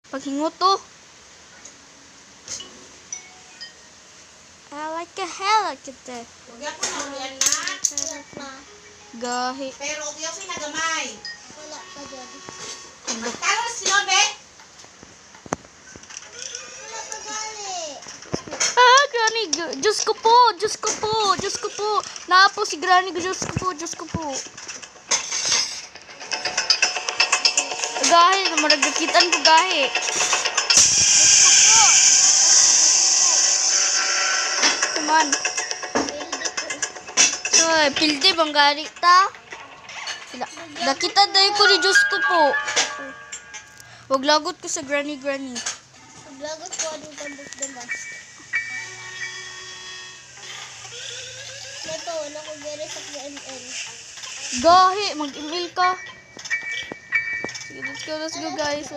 Paghingot to. I like a hell like it there. Huwag ako na ulian na. Gahi. Pero huwag ako nagamay. Wala pa dyan. Magkano si Lobe? Wala pa gali. Ah, Granny. Diyos ko po. Diyos ko po. Diyos ko po. Naapo si Granny. Diyos ko po. Diyos ko po. Gahi. Maragakitan ko gahi. Come on. Ay, pildi bang gari ta? Nakita dahil ko ni Diyos ko po. Huwag lagot ko sa granny. Paglagot ko anong tambok damas. Ito, wala ko gari sa KNN. Gahi, mag-email ka. Sige, let's go guys.